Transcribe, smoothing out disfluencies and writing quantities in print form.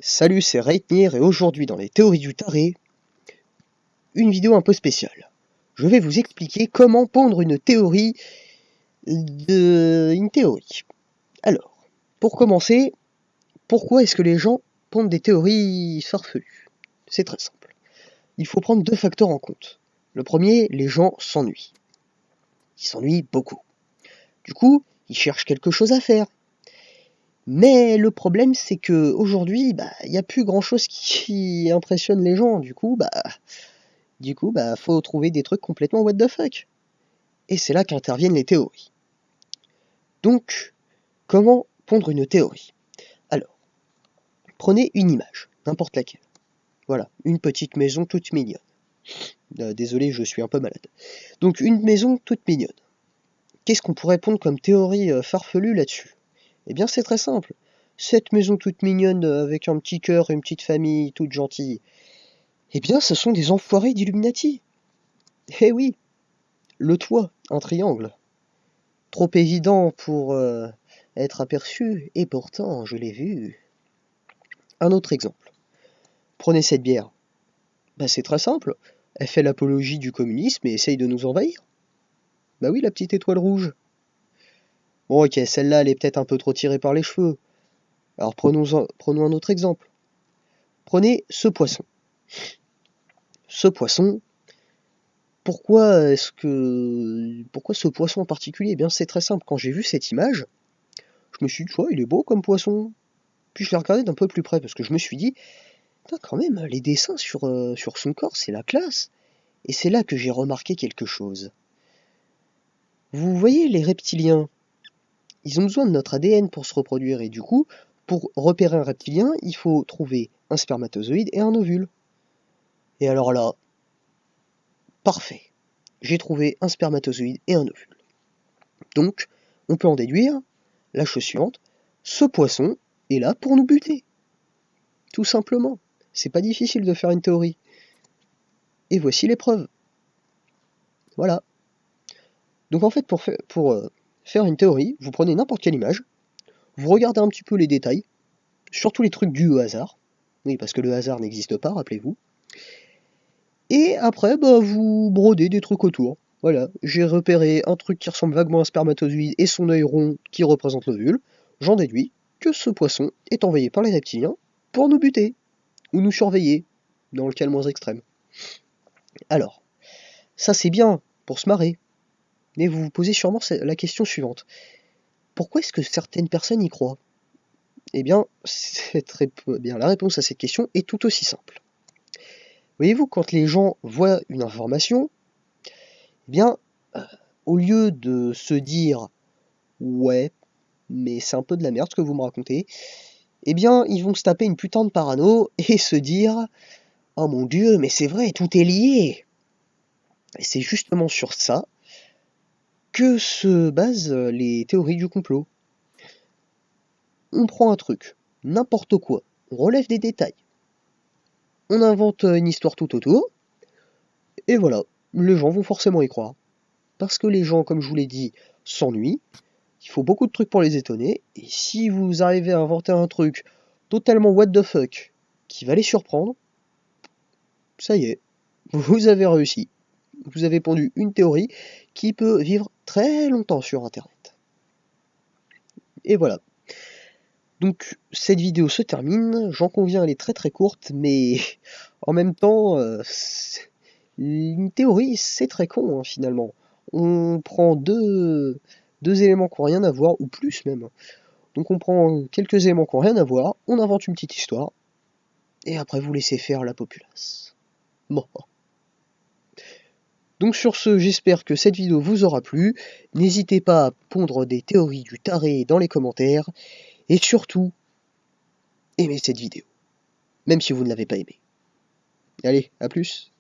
Salut, c'est Reitnir et aujourd'hui dans les théories du taré, une vidéo un peu spéciale. Je vais vous expliquer comment pondre une théorie une théorie. Alors, pour commencer, pourquoi est-ce que les gens pondent des théories farfelues? C'est très simple. Il faut prendre deux facteurs en compte. Le premier, les gens s'ennuient. Ils s'ennuient beaucoup. Du coup, ils cherchent quelque chose à faire. Mais le problème, c'est que aujourd'hui, il n'y a plus grand-chose qui impressionne les gens. Du coup, faut trouver des trucs complètement what the fuck. Et c'est là qu'interviennent les théories. Donc, comment pondre une théorie? Alors, prenez une image, n'importe laquelle. Voilà, une petite maison toute mignonne. Désolé, je suis un peu malade. Donc, une maison toute mignonne. Qu'est-ce qu'on pourrait pondre comme théorie farfelue là-dessus? Eh bien, c'est très simple. Cette maison toute mignonne avec un petit cœur et une petite famille toute gentille, eh bien, ce sont des enfoirés d'Illuminati. Eh oui, le toit, un triangle. Trop évident pour être aperçu, et pourtant je l'ai vu. Un autre exemple. Prenez cette bière. C'est très simple. Elle fait l'apologie du communisme et essaye de nous envahir. Bah oui, la petite étoile rouge. Bon ok, celle-là elle est peut-être un peu trop tirée par les cheveux. Alors prenons un autre exemple. Prenez ce poisson. Ce poisson, pourquoi ce poisson en particulier? Eh bien c'est très simple. Quand j'ai vu cette image, je me suis dit, il est beau comme poisson. Puis je l'ai regardé d'un peu plus près parce que je me suis dit, putain, quand même, les dessins sur son corps, c'est la classe. Et c'est là que j'ai remarqué quelque chose. Vous voyez, les reptiliens, ils ont besoin de notre ADN pour se reproduire. Et du coup, pour repérer un reptilien, il faut trouver un spermatozoïde et un ovule. Et alors là, parfait. J'ai trouvé un spermatozoïde et un ovule. Donc, on peut en déduire la chose suivante. Ce poisson est là pour nous buter. Tout simplement. C'est pas difficile de faire une théorie. Et voici les preuves. Voilà. Donc en fait, pour faire une théorie, vous prenez n'importe quelle image, vous regardez un petit peu les détails, surtout les trucs dus au hasard. Oui, parce que le hasard n'existe pas, rappelez-vous. Et après, vous brodez des trucs autour. Voilà, j'ai repéré un truc qui ressemble vaguement à un spermatozoïde et son œil rond qui représente l'ovule. J'en déduis que ce poisson est envoyé par les reptiliens pour nous buter, ou nous surveiller, dans le cas le moins extrême. Alors, ça c'est bien, pour se marrer. Mais vous vous posez sûrement la question suivante. Pourquoi est-ce que certaines personnes y croient? Eh bien, la réponse à cette question est tout aussi simple. Voyez-vous, quand les gens voient une information, eh bien, au lieu de se dire « ouais, mais c'est un peu de la merde ce que vous me racontez », eh bien, ils vont se taper une putain de parano et se dire « oh mon Dieu, mais c'est vrai, tout est lié !» Et c'est justement sur ça que se basent les théories du complot. On prend un truc, n'importe quoi, on relève des détails, on invente une histoire tout autour, et voilà, les gens vont forcément y croire. Parce que les gens, comme je vous l'ai dit, s'ennuient, il faut beaucoup de trucs pour les étonner, et si vous arrivez à inventer un truc totalement what the fuck, qui va les surprendre, ça y est, vous avez réussi. Vous avez pondu une théorie qui peut vivre très longtemps sur Internet. Et voilà. Donc cette vidéo se termine, j'en conviens, elle est très très courte, mais en même temps, une théorie c'est très con finalement. On prend deux éléments qui n'ont rien à voir, ou plus même. Donc on prend quelques éléments qui n'ont rien à voir, on invente une petite histoire, et après vous laissez faire la populace. Bon. Donc sur ce, j'espère que cette vidéo vous aura plu. N'hésitez pas à pondre des théories du taré dans les commentaires, et surtout, aimez cette vidéo, même si vous ne l'avez pas aimée. Allez, à plus.